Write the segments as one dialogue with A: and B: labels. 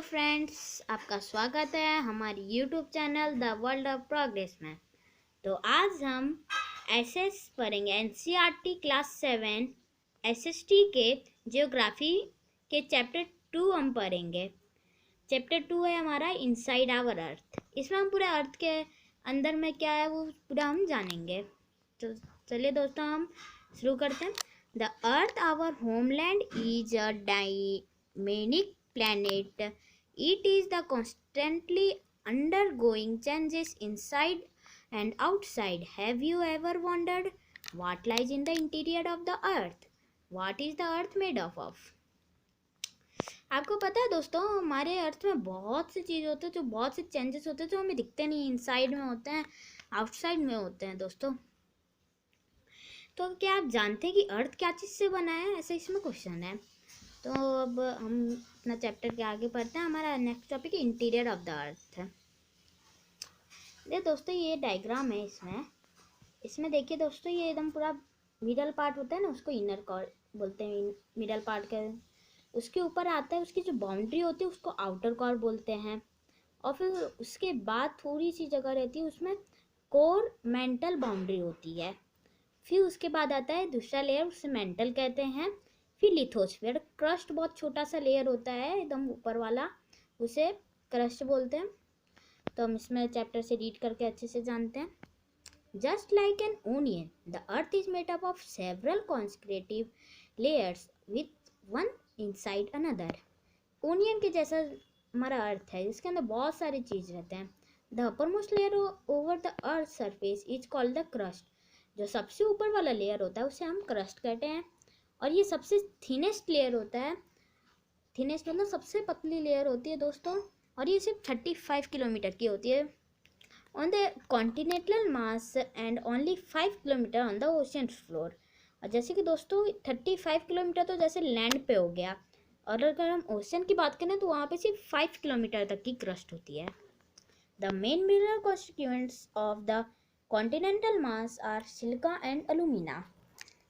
A: Friends, आपका स्वागत है हमारी YouTube channel the world of progress में। तो आज हम एसएस पढ़ेंगे। एनसीईआरटी क्लास 7 एसएसटी के जियोग्राफी के चैप्टर 2 हम पढ़ेंगे। चैप्टर 2 है हमारा इनसाइड आवर अर्थ। इसमें हम पूरे अर्थ के अंदर में क्या है वो पूरा हम जानेंगे। तो चलिए दोस्तों, हम शुरू करते हैं। The earth our homeland is a dynamic planet. It is the constantly undergoing changes inside and outside. Have you ever wondered what lies in the interior of the earth? What is the earth made of? आपको पता है दोस्तों, हमारे अर्थ में बहुत सी चीज़ होते हैं, जो बहुत से चेंजेस होते हैं जो हमें दिखते नहीं, इनसाइड में होते हैं, आउटसाइड में होते हैं दोस्तों। तो क्या आप जानते हैं कि अर्थ क्या चीज़ से बना है? ऐसा इसमें क्वेश्चन है। तो अब हम अपना चैप्टर के आगे पढ़ते हैं। हमारा next topic interior of the अर्थ है। देखिए दोस्तों, ये डायग्राम है। इसमें देखिए दोस्तों, ये एकदम पूरा मिडल पार्ट होता है ना, उसको इनर कॉर बोलते हैं। मिडल पार्ट का उसके ऊपर आता है, उसकी जो बाउंड्री होती है उसको आउटर कॉर बोलते हैं। और फिर उसके बाद थोड़ी सी जगह रहती है, उसमें कोर मेंटल बाउंड्री होती है। फिर उसके बाद आता है दूसरा लेयर, उसे मेंटल कहते हैं। फिर लिथोस्फीयर, क्रस्ट बहुत छोटा सा लेयर होता है एकदम ऊपर वाला, उसे क्रस्ट बोलते हैं। तो हम इसमें चैप्टर से रीड करके अच्छे से जानते हैं। Just like an onion the earth is made up of several consecutive layers with one inside another. Onion के जैसा हमारा अर्थ है, जिसके अंदर बहुत सारी चीज़ रहते हैं। The upper most layer over the earth surface is called the crust. जो सबसे ऊपर वाला लेयर होता है उसे हम क्रस्ट कहते हैं। और ये सबसे थिनेस्ट लेयर होता है। थिनेस्ट मतलब सबसे पतली लेयर होती है दोस्तों, और ये सिर्फ 35 किलोमीटर की होती है on the continental mass and only 5 kilometre on the ocean floor. और जैसे कि दोस्तों 35 किलोमीटर तो जैसे लैंड पे हो गया, और अगर हम ओशन की बात करें तो वहाँ पे सिर्फ 5 किलोमीटर तक की क्रस्ट होती है। The main mineral constituents of the continental mass are silica and alumina.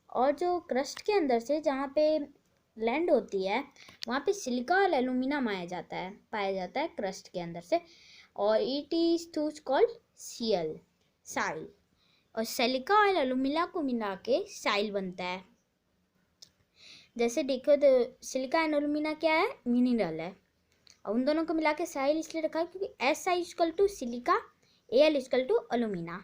A: और जो क्रस्ट के अंदर से जहाँ पे लैंड होती है वहाँ पे सिलिका और एल्यूमिना पाया जाता है क्रस्ट के अंदर से। और इट इज टू कॉल्ड साइल। और सिलिका और एल्यूमिना को मिला के साइल बनता है। जैसे देखो तो सिलिका एंड एल्यूमिना क्या है? मिनरल है। और उन दोनों को मिला के साइल इसलिए रखा है क्योंकि SI equal to silica, Al equal to alumina.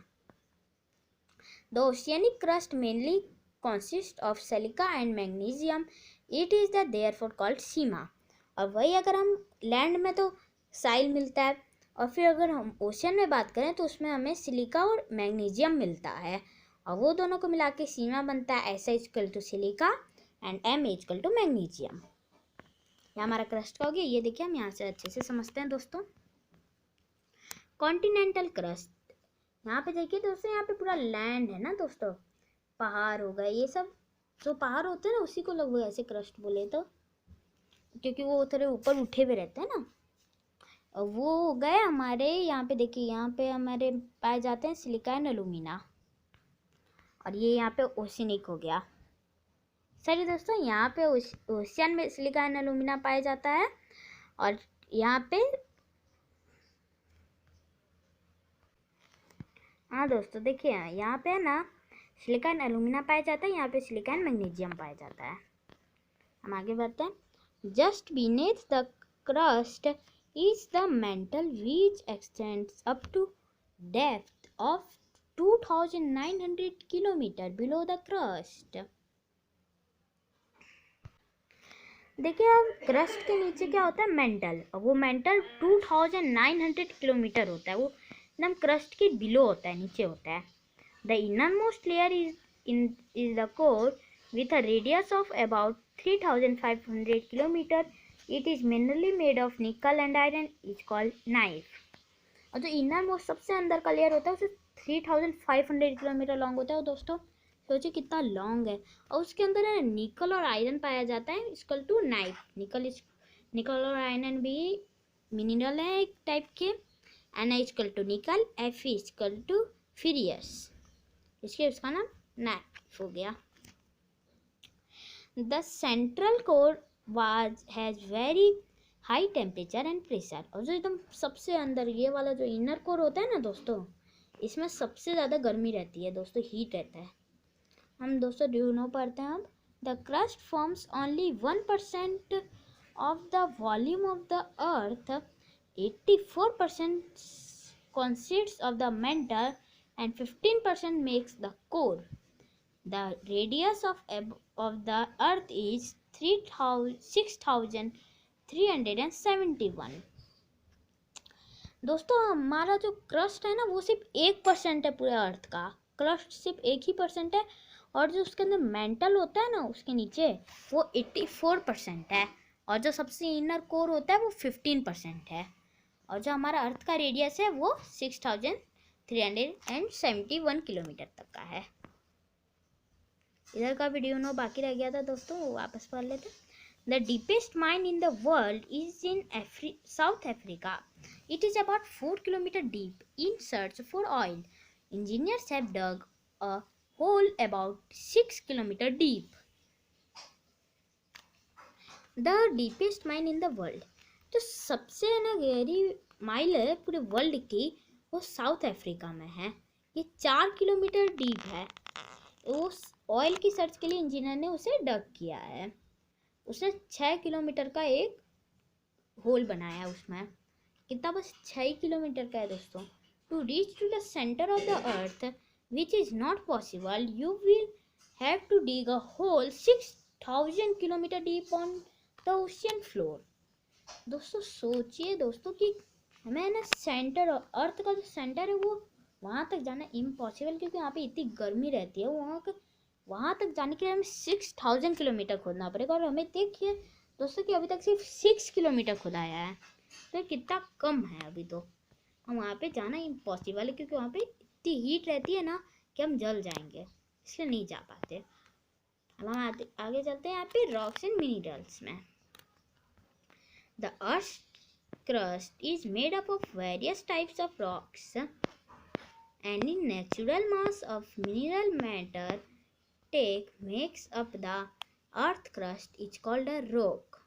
A: The oceanic crust mainly consist of silica and magnesium. It is the therefore called सीमा। और वही अगर हम लैंड में तो साइल मिलता है, और फिर अगर हम ओशन में बात करें तो उसमें हमें सिलिका और मैग्नीशियम मिलता है, और वो दोनों को मिला के सीमा बनता है SI equal to silica and M equal to magnesium. ये हमारा क्रस्ट का हो गया। ये देखिए, हम यहाँ से अच्छे से समझते हैं दोस्तों। कॉन्टिनेंटल क्रस्ट, यहाँ पे देखिए दोस्तों, यहाँ पे पूरा लैंड है ना दोस्तों, पहाड़ हो गए, ये सब जो पहाड़ होते हैं ना उसी को लोग ऐसे क्रस्ट बोले, तो क्योंकि वो थोड़े ऊपर उठे हुए रहते हैं ना। और वो हो गए हमारे यहाँ पे, देखिए यहाँ पे हमारे पाए जाते हैं सिलिका एंड एल्यूमिना। और ये यहाँ पे ओशिनिक हो गया। सही दोस्तों, यहाँ पे ओशियन में सिलिका एंड एल्यूमिना पाया जाता है, और यहाँ पे हाँ दोस्तों देखिए, यहाँ पे है ना सिलिका एंड एल्यूमिना पाया जाता है, यहाँ पे सिलिका एंड मैग्नीशियम पाया जाता है। हम आगे बढ़ते हैं। Just beneath the crust is the mantle which extends up to depth of 2900 kilometre below the crust. देखिए, अब क्रस्ट के नीचे क्या होता है? मेंटल। और वो मेंटल 2900 किलोमीटर होता है, वो एकदम क्रस्ट के बिलो होता है, नीचे होता है। The innermost layer is the core with a radius of about 3500 km. It is minerally made of nickel and iron, is called knife. और जो इनर मोस्ट सबसे अंदर का लेयर होता है उसे 3500 किलोमीटर लॉन्ग होता है दोस्तों। सोचिए कितना लॉन्ग है। और उसके अंदर है निकल और आयरन पाया जाता है, इक्वल टू नाइफ। निकल और आयरन भी मिनरल है एक टाइप के। Na इक्वल टू निकल, Fe इक्वल टू फेरियस, इसके उसका नाम नाइफ हो गया। The central core has very high temperature and pressure. और जो एकदम सबसे अंदर ये वाला जो इनर कोर होता है ना दोस्तों, इसमें सबसे ज़्यादा गर्मी रहती है दोस्तों, हीट रहता है। हम दोस्तों ड्यू नो पढ़ते हैं अब। The crust forms only 1% of the volume of the earth, 84% consists of the mantle and 15% makes the core. The radius of the earth is 6371। दोस्तों हमारा जो क्रस्ट है ना वो सिर्फ 1% है पूरे अर्थ का, क्रस्ट सिर्फ 1% है। और जो उसके अंदर मेंटल होता है ना उसके नीचे, वो 84% है। और जो सबसे इनर कोर होता है वो 15% है। और जो हमारा अर्थ का रेडियस है वो 6371 किलोमीटर तक का है। इधर का वीडियो नो बाकी रह गया था दोस्तों, वो वापस पढ़ लेते। The deepest mine in the world is in South Africa. It is about 4 kilometre deep in search for oil. Engineers have dug a hole about 6 kilometre deep. The deepest mine in the world, तो सबसे ना गहरी mile है पूरे world की, वो south Africa में है। ये 4 किलोमीटर डीप है। वो ऑयल की सर्च के लिए इंजीनियर ने उसे डग किया है। उसने 6 किलोमीटर का एक होल बनाया उसमें। कितना? बस 6 किलोमीटर का है दोस्तों। To reach to the centre of the earth which is not possible, you will have to dig a hole 6000 kilometre deep on the ocean floor. दोस्तों सोचिए दोस्तों कि हमें ना सेंटर, अर्थ का जो सेंटर है वो वहाँ तक जाना इम्पॉसिबल, क्योंकि वहाँ पे इतनी गर्मी रहती है। वहाँ तक जाने के लिए हमें 6000 किलोमीटर खोदना पड़ेगा। और हमें देखिए दोस्तों कि अभी तक सिर्फ 6 किलोमीटर खुदाया है, तो कितना कम है अभी तो। हम वहाँ पे जाना इम्पॉसिबल है, क्योंकि वहाँ पे इतनी हीट रहती है ना कि हम जल जाएंगे, इसलिए नहीं जा पाते। अब हम आगे चलते हैं यहाँ पे रॉक्स एंड मिनरल्स में। The earth crust is made up of various types of rocks. Any natural mass of mineral matter makes up the earth crust is called a rock.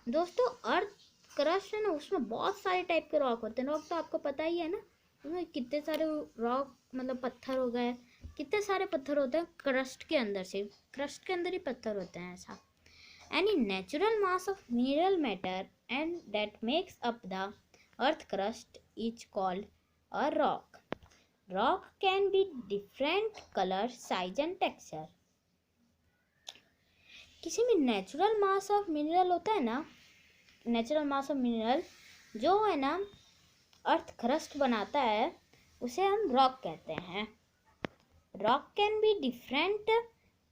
A: दोस्तों अर्थ क्रस्ट है ना, उसमें बहुत सारे type के rock होते हैं। रॉक तो आपको पता ही है ना, उसमें कितने सारे रॉक मतलब पत्थर हो गए, कितने सारे पत्थर होते हैं क्रस्ट के अंदर से, क्रस्ट के अंदर ही पत्थर होते हैं ऐसा। Any natural mass of mineral matter and that makes up the earth crust is called a rock. Rock can be different color, size and texture. किसी में नेचुरल मास ऑफ मिनरल होता है ना, नेचुरल मास ऑफ मिनरल जो है ना earth crust बनाता है, उसे हम रॉक कहते हैं। Rock can be different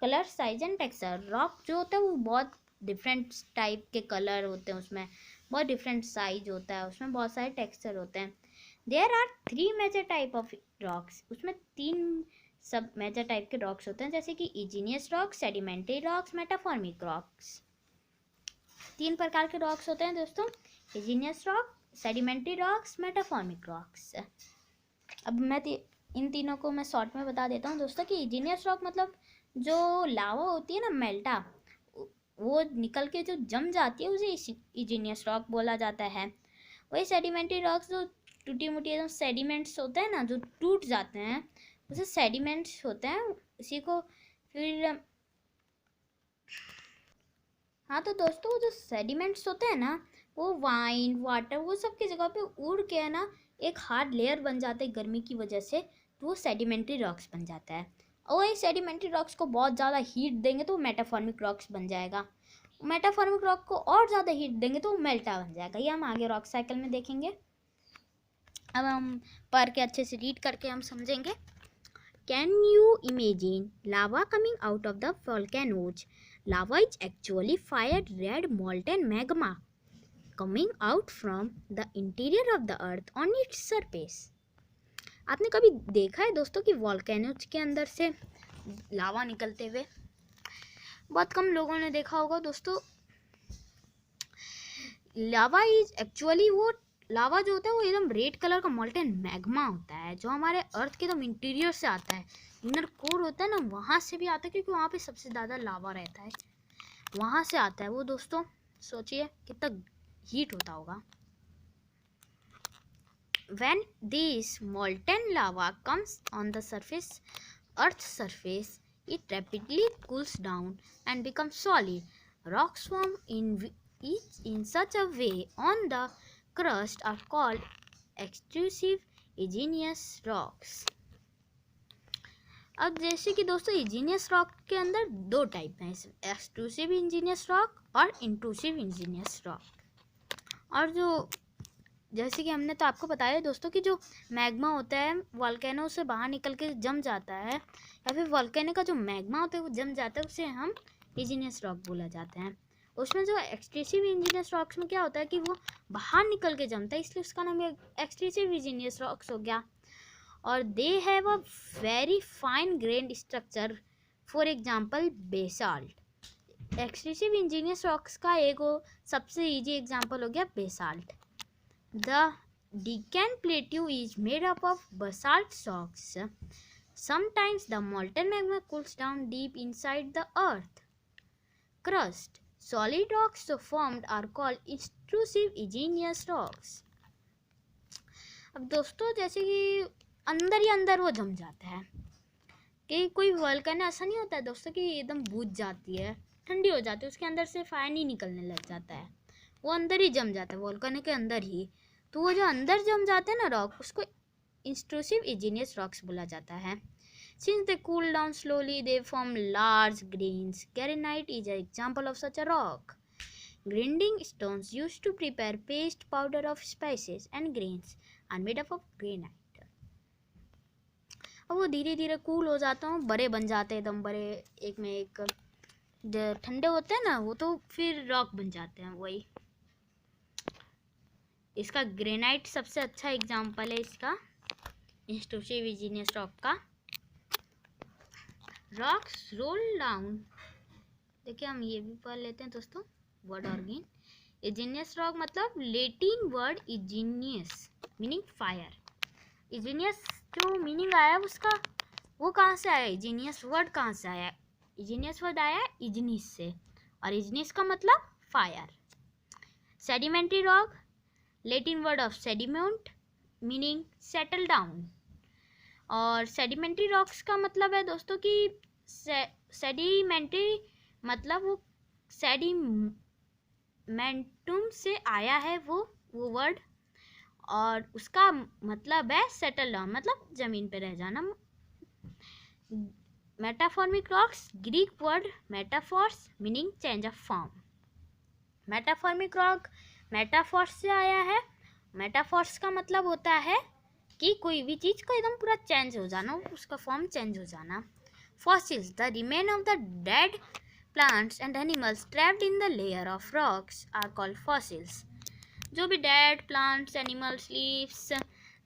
A: colour, size and texture. Rock जो होता है वो बहुत डिफरेंट टाइप के कलर होते हैं, उसमें बहुत डिफरेंट साइज होता है, उसमें बहुत सारे टेक्सचर होते हैं। There are 3 major type of rocks. उसमें 3 सब मेजर टाइप के रॉक्स होते हैं, जैसे कि igneous rocks, sedimentary rocks, metamorphic rocks. 3 प्रकार के रॉक्स होते हैं दोस्तों, igneous rock, sedimentary rocks, metamorphic rocks. अब मैं इन तीनों को मैं शॉर्ट में बता देता हूँ दोस्तों कि इग्नियस रॉक मतलब जो लावा होती है ना, मेल्टा, वो निकल के जो जम जाती है उसे इग्नियस रॉक बोला जाता है। वही सेडिमेंटरी रॉक्स जो टूटी मुटी एकदम सेडिमेंट्स होते हैं ना, जो टूट जाते हैं, उसे सेडिमेंट्स होते हैं। उसी को फिर हाँ तो दोस्तों वो जो सेडिमेंट्स होते हैं ना, वो वाइन, वाटर, वो सब की जगह पे उड़ के है ना एक हार्ड लेयर बन जाता है गर्मी की वजह से, तो वो सेडिमेंट्री रॉक्स बन जाता है। और वही सेडिमेंट्री रॉक्स को बहुत ज़्यादा हीट देंगे तो मेटाफॉर्मिक रॉक्स बन जाएगा। मेटाफॉर्मिक रॉक को और ज़्यादा हीट देंगे तो मेल्टा बन जाएगा। ये हम आगे रॉक साइकिल में देखेंगे। अब हम पढ़ के अच्छे से रीड करके हम समझेंगे। Can you imagine lava coming out of the volcanoes? Lava is actually fire red molten magma coming out from the interior of the earth on its surface. आपने कभी देखा है दोस्तों कि वोल्केनोज के अंदर से लावा निकलते हुए? बहुत कम लोगों ने देखा होगा दोस्तों। लावा इज एक्चुअली, वो लावा जो होता है वो एकदम रेड कलर का मोल्टेन मैग्मा होता है, जो हमारे अर्थ के एकदम इंटीरियर से आता है, इनर कोर होता है ना, वहाँ से भी आता है, क्योंकि वहाँ पे सबसे ज़्यादा लावा रहता है, वहाँ से आता है वो दोस्तों। सोचिए कितना हीट होता होगा। When this molten lava comes on the surface, Earth's surface, it rapidly cools down and becomes solid. Rocks formed in such a way on the crust are called extrusive igneous rocks. अब जैसे कि दोस्तों igneous rock के अंदर दो type हैं, extrusive Angénieux rock और intrusive Angénieux rock. और जो जैसे कि हमने तो आपको बताया दोस्तों कि जो मैग्मा होता है वोल्केनो से बाहर निकल के जम जाता है, या फिर वोल्केनो का जो मैग्मा होता है वो जम जाता है, उसे हम इंजीनियस रॉक बोला जाता है। उसमें जो एक्सट्रूसिव इंजीनियस रॉक्स में क्या होता है कि वो बाहर निकल के जमता है, इसलिए उसका नाम एक्सट्रूसिव इंजीनियस रॉक्स हो गया। और they have a very fine grand structure, for example basalt. Extrusive Angénieux rocks का एक सबसे ईजी एग्जाम्पल हो गया basalt. The Deccan Plateau is made up of basalt rocks. Sometimes the molten magma cools down deep inside the earth crust. Solid rocks so formed are called intrusive igneous rocks. अब दोस्तों जैसे कि अंदर ही अंदर वो जम जाता है कि कोई वोल्केनो ऐसा नहीं होता है दोस्तों कि एकदम बुझ जाती है, ठंडी हो जाती है, उसके अंदर से फायर नहीं निकलने लग जाता है, वो अंदर ही जम जाता है वोल्केनो के अंदर ही। तो वो जो अंदर जम जाते हैं ना रॉक, उसको इंट्रूसिव इग्नियस रॉक्स बोला जाता है। Since they cool down slowly they form large grains. Granite is an example of such a rock. Grinding stones used to prepare paste powder of spices and grains are made up of granite. अब वो धीरे धीरे cool हो जाते हैं, बड़े बन जाते हैं, एकदम बड़े, एक में एक ठंडे होते हैं ना वो, तो फिर रॉक बन जाते हैं। वही इसका ग्रेनाइट सबसे अच्छा एग्जाम्पल है इसका इंट्रूसिव इग्नियस रॉक का। रॉक्स रोल डाउन, देखिए हम ये भी पढ़ लेते हैं दोस्तों वर्ड ऑर्गेन। इग्नियस रॉक मतलब Latin word igneous meaning fire. Igneous जो मीनिंग आया उसका वो कहाँ से आया, इग्नियस वर्ड कहाँ से आया? इग्नियस वर्ड आया इग्निस से, और इग्निस का मतलब fire. Sedimentary rock, Latin word of sediment meaning settle down. और सेडिमेंट्री रॉक्स का मतलब है दोस्तों कि सेडिमेंट्री मतलब वो सेडिमेंटुम से आया है वो वर्ड, और उसका मतलब है सेटल डाउन मतलब जमीन पे रह जाना। Metamorphic rocks, Greek word metamorphose meaning change of form. Metamorphic rock metamorphose से आया है। मेटाफॉर्स का मतलब होता है कि कोई भी चीज़ को एकदम पूरा चेंज हो जाना, उसका फॉर्म चेंज हो जाना। Fossils, the remain of the dead plants and animals trapped in the layer of rocks are called fossils. जो भी डेड प्लांट्स, एनिमल्स, लीव्स,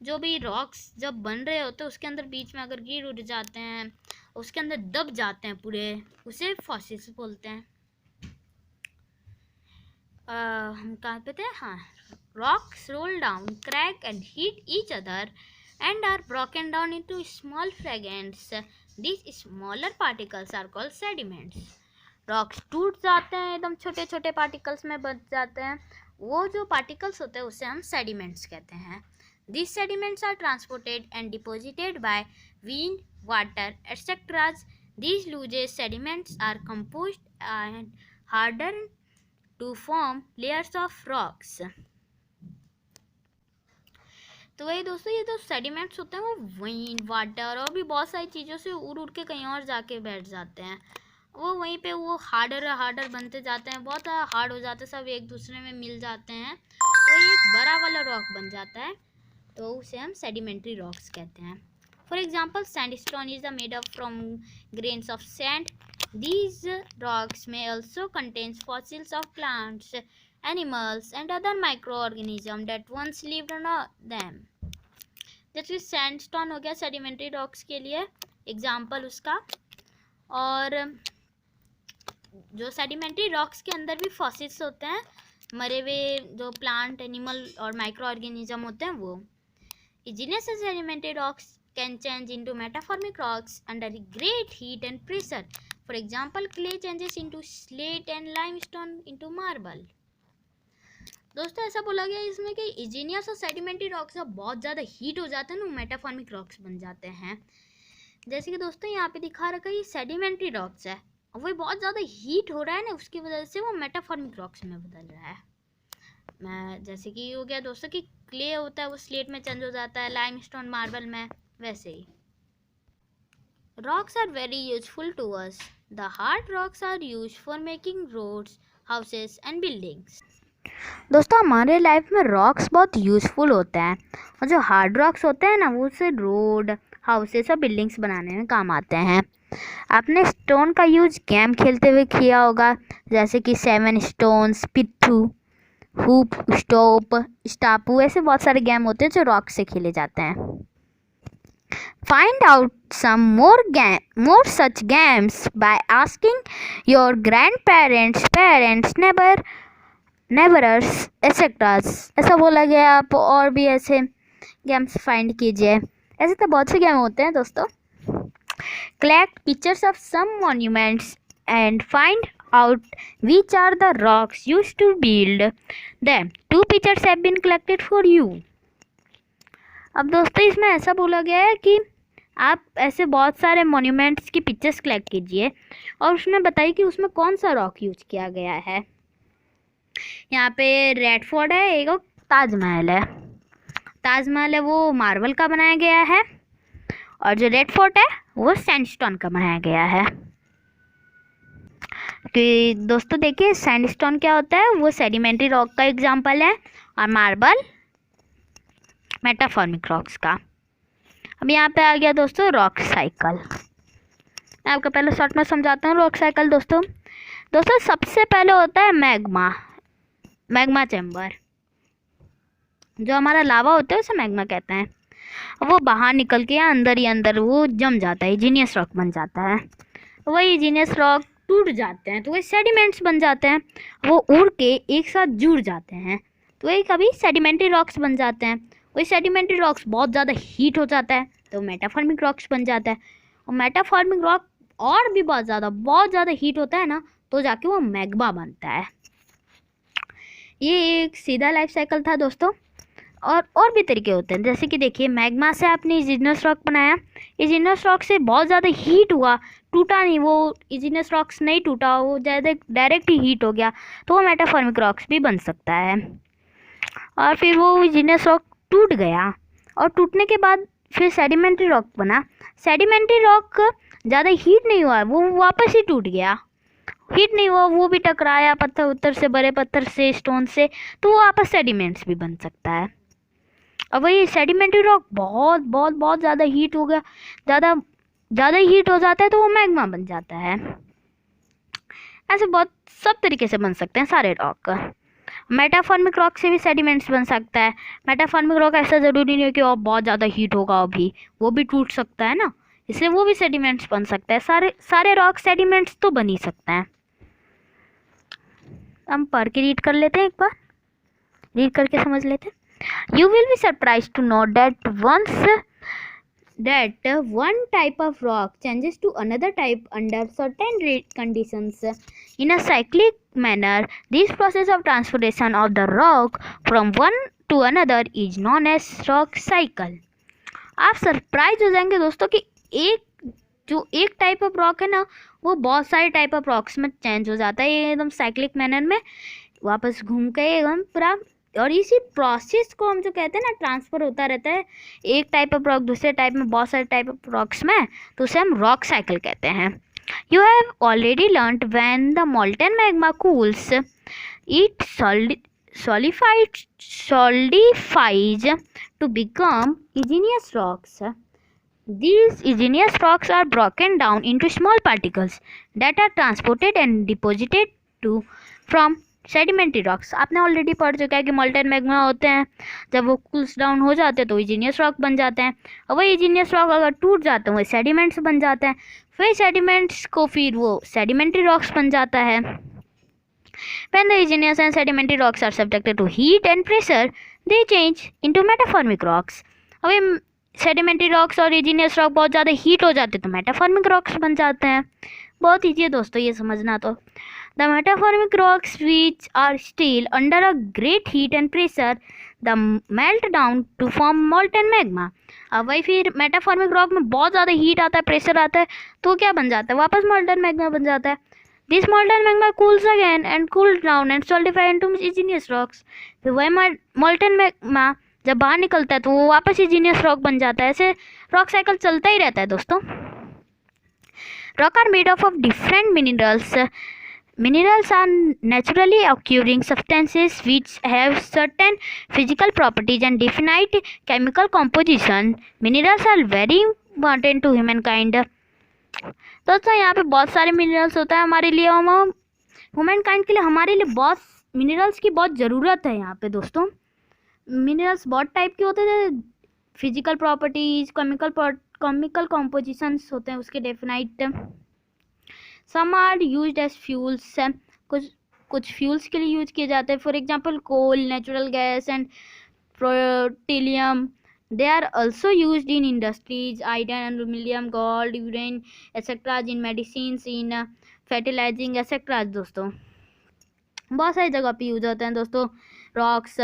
A: जो भी रॉक्स जब बन रहे होते हैं उसके अंदर बीच में अगर गिर उड़ जाते हैं, उसके अंदर दब जाते हैं पूरे, उसे फॉसिल्स बोलते हैं। हम कहाँ पे थे? हाँ, rocks roll down, crack and hit each other and are broken down into small fragments. These smaller particles are called sediments. Rocks टूट जाते हैं, एकदम छोटे छोटे पार्टिकल्स में बच जाते हैं, वो जो पार्टिकल्स होते हैं उसे हम सेडिमेंट्स कहते हैं। These sediments are transported and deposited by wind, water, etc. These loose sediments are composed and hardened to form layers of rocks. तो वही दोस्तों ये जो सेडिमेंट्स होते हैं वो विंड, वाटर और भी बहुत सारी चीज़ों से उड़ उड़ के कहीं और जाके बैठ जाते हैं, वो वहीं पे वो हार्डर बनते जाते हैं, बहुत हार्ड हो जाते हैं, सब एक दूसरे में मिल जाते हैं, तो ये एक बड़ा वाला रॉक बन जाता है, तो उसे हम सेडिमेंट्री रॉक्स कहते हैं। For example sandstone is made up from grains of sand. These rocks may also contain fossils of plants, animals, and other microorganisms that once lived on them. जैसे सैंडस्टोन हो गया सेडिमेंट्री रॉक्स के लिए example उसका, और जो sedimentary rocks के अंदर भी फॉसिल्स होते हैं, मरे हुए जो प्लांट, एनिमल और माइक्रो ऑर्गेनिज्म होते हैं वो। Igneous sedimentary rocks can change into metamorphic rocks under great heat and pressure. For example, clay changes into slate and limestone into marble. दोस्तों ऐसा बोला गया है इसमें कि इग्नियस और सेडिमेंट्री रॉक्स जब बहुत ज़्यादा हीट हो जाते हैं ना, मेटाफॉर्मिक रॉक्स बन जाते हैं। जैसे कि दोस्तों यहाँ पे दिखा रखा है ये सेडिमेंट्री रॉक्स है, और वो बहुत ज़्यादा हीट हो रहा है ना, उसकी वजह से वो मेटाफॉर्मिक रॉक्स में बदल रहा है। मैं जैसे कि हो गया दोस्तों कि क्ले होता है वो स्लेट में चेंज हो जाता है, लाइमस्टोन मार्बल में, वैसे ही। Rocks are very useful to us. The hard rocks are used for making roads, houses and buildings. दोस्तों हमारे लाइफ में रॉक्स बहुत यूज़फुल होते हैं, और जो हार्ड रॉक्स होते हैं ना वो उसे रोड, हाउसेस और बिल्डिंग्स बनाने में काम आते हैं। आपने स्टोन का यूज गेम खेलते हुए किया होगा, जैसे कि 7 स्टोन्स, पिट्ठू, हुप, स्टोप, स्टापू, ऐसे बहुत सारे गेम होते हैं जो रॉक से खेले जाते हैं। Find out some more such games by asking your grandparents, parents, neighbors, etc. ऐसा बोला गया, आप और भी ऐसे गेम्स फाइंड कीजिए। ऐसे तो बहुत से गेम होते हैं दोस्तों। Collect pictures of some monuments and find out which are the rocks used to build them. 2 pictures have been collected for you. अब दोस्तों इसमें ऐसा बोला गया है कि आप ऐसे बहुत सारे मॉन्यूमेंट्स की पिक्चर्स कलेक्ट कीजिए और उसमें बताइए कि उसमें कौन सा रॉक यूज किया गया है। यहाँ पे रेड फोर्ट है, एक ताजमहल है। ताजमहल है वो मार्बल का बनाया गया है, और जो रेड फोर्ट है वो सैंडस्टोन का बनाया गया है। कि दोस्तों देखिए सैंडस्टोन क्या होता है, वो सेडिमेंट्री रॉक का एग्जाम्पल है, और मार्बल मेटाफॉर्मिक रॉक्स का। अब यहाँ पे आ गया दोस्तों रॉक साइकिल। मैं आपको पहले शॉर्ट में समझाता हूँ रॉक साइकिल। दोस्तों सबसे पहले होता है मैग्मा चैम्बर। जो हमारा लावा होता है उसे मैग्मा कहते हैं। वो बाहर निकल के अंदर ही अंदर वो जम जाता है, इग्नियस रॉक बन जाता है। वही इग्नियस रॉक टूट जाते हैं तो वही सेडिमेंट्स बन जाते हैं, वो उड़ के एक साथ जुड़ जाते हैं तो वही कभी सेडिमेंट्री रॉक्स बन जाते हैं। वही सेडिमेंट्री रॉक्स बहुत ज़्यादा हीट हो जाता है तो मेटाफॉर्मिक रॉक्स बन जाता है, और मेटाफॉर्मिक रॉक और भी बहुत ज़्यादा हीट होता है ना तो जाके वो मैग्मा बनता है। ये एक सीधा लाइफ साइकिल था दोस्तों। और भी तरीके होते हैं, जैसे कि देखिए मैग्मा से आपने इग्नियस रॉक बनाया, इग्नियस रॉक से बहुत ज़्यादा हीट हुआ, टूटा नहीं, वो इग्नियस रॉक्स नहीं टूटा, वो डायरेक्ट ही हीट हो गया तो वो मेटाफॉर्मिक रॉक्स भी बन सकता है। और फिर वो इग्नियस रॉक टूट गया और टूटने के बाद फिर सेडिमेंट्री रॉक बना। सेडिमेंट्री रॉक ज़्यादा हीट नहीं हुआ, वो वापस ही टूट गया, हीट नहीं हुआ, वो भी टकराया पत्थर उत्तर से, बड़े पत्थर से, स्टोन से, तो वो वापस सेडिमेंट्स भी बन सकता है। अब वही सेडिमेंट्री रॉक बहुत ज़्यादा हीट हो गया, ज़्यादा हीट हो जाता है तो वो मैग्मा बन जाता है। ऐसे बहुत सब तरीके से बन सकते हैं सारे रॉक। मेटाफॉर्मिक रॉक से भी सेडिमेंट्स बन सकता है। मेटाफॉर्मिक रॉक ऐसा ज़रूरी नहीं है कि वो बहुत ज़्यादा हीट होगा, अभी वो भी टूट सकता है ना, इसलिए वो भी सेडिमेंट्स बन सकता है। सारे रॉक सेडिमेंट्स तो बन ही सकते हैं। हम पढ़ के रीड कर लेते हैं, एक बार रीड करके समझ लेते हैं। You will be surprised to know that one type of rock changes to another type under certain conditions in a cyclic manner. This process of transformation of the rock from one to another is known as rock cycle. आप surprise हो जाएंगे दोस्तों कि एक type of rock है ना वो बहुत सारे टाइप ऑफ रॉक्स में चेंज हो जाता है, ये एकदम साइक्लिक मैनर में वापस घूम के एकदम पूरा। और इसी प्रोसेस को हम जो कहते हैं ना ट्रांसफ़र होता रहता है एक टाइप ऑफ रॉक दूसरे टाइप में, बहुत सारे टाइप ऑफ रॉक्स में, तो उसे हम रॉक साइकिल कहते हैं। You have already learned when the molten magma cools it solidifies to become igneous rocks. These igneous rocks are broken down into small particles that are transported and deposited from sedimentary rocks. आपने already पढ़ चुका है कि molten magma होते हैं, जब वो cools down हो जाते हैं तो इग्नियस रॉक बन जाते हैं, और वही इग्नियस रॉक अगर टूट जाते हैं वही सेडिमेंट्स बन जाते हैं, वही सेडिमेंट्स को फिर वो सेडिमेंट्री रॉक्स बन जाता है। When the igneous and sedimentary rocks are subjected to heat and pressure, they change into metamorphic rocks. अभी सेडिमेंट्री रॉक्स और इग्नियस रॉक बहुत ज़्यादा हीट हो जाते हैं तो मेटाफॉर्मिक रॉक्स बन जाते हैं। बहुत ईजी है दोस्तों ये समझना। तो The metamorphic rocks which are still under a great heat and pressure the melt down to form molten magma. अब वही फिर मेटाफॉर्मिक रॉक में बहुत ज़्यादा हीट आता है, प्रेशर आता है, तो क्या बन जाता है, वापस मोल्टन मैग्मा बन जाता है. This molten magma cools again and cools down and solidify into igneous rocks. फिर वही मोल्टन मैग्मा जब बाहर निकलता है तो वो वापस इग्नियस रॉक बन जाता है. ऐसे रॉक साइकिल चलता ही रहता है दोस्तों. Rock are made of different minerals. Minerals are naturally occurring substances which have certain physical properties and definite chemical composition. Minerals are very important to humankind. दोस्तों यहाँ पे बहुत सारे मिनरल्स होता है हमारे लिए, ह्यूमनकाइंड के लिए हमारे लिए बहुत मिनरल्स की बहुत ज़रूरत है यहाँ पे दोस्तों. मिनरल्स बहुत टाइप के होते हैं, फिजिकल प्रॉपर्टीज, केमिकल कॉम्पोजिशंस होते हैं उसके definite. Some are used as fuels. कुछ फ्यूल्स के लिए यूज किए जाते हैं. For example coal, natural gas and petroleum. They are also used in industries. Iron, aluminium, gold, uranium etcetera, in medicines, in fertilising etcetera. दोस्तों बहुत सारी जगह पे यूज होते हैं दोस्तों. रॉक्स,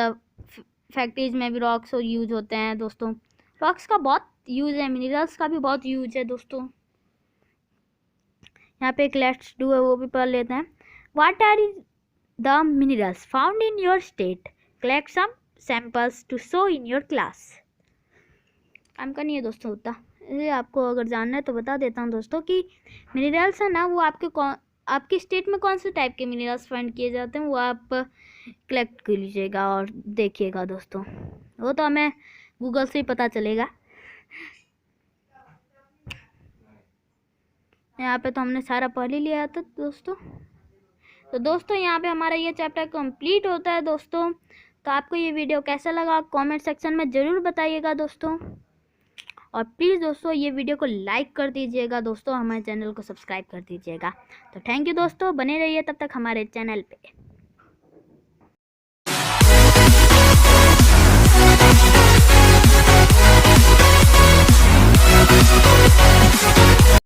A: फैक्ट्रीज में भी रॉक्स यूज होते हैं दोस्तों. रॉक्स का बहुत यूज है, मिनरल्स का भी बहुत यूज है दोस्तों. यहाँ पे एक लेट्स डू है वो भी पढ़ लेते हैं. What are the minerals found in your state? Collect some samples to show in your class. काम का नहीं है दोस्तों होता, ये आपको अगर जानना है तो बता देता हूँ दोस्तों कि मिनरल्स है ना वो आपके स्टेट में कौन से टाइप के मिनरल्स फाइंड किए जाते हैं वो आप कलेक्ट कर लीजिएगा और देखिएगा दोस्तों. वो तो हमें गूगल से ही पता चलेगा. यहाँ पे तो हमने सारा पढ़ ही लिया था दोस्तों. तो दोस्तों यहाँ पे हमारा ये चैप्टर कंप्लीट होता है दोस्तों. तो आपको ये वीडियो कैसा लगा कमेंट सेक्शन में ज़रूर बताइएगा दोस्तों. और प्लीज़ दोस्तों ये वीडियो को लाइक कर दीजिएगा दोस्तों, हमारे चैनल को सब्सक्राइब कर दीजिएगा. तो थैंक यू दोस्तों, बने रहिए तब तक हमारे चैनल पे.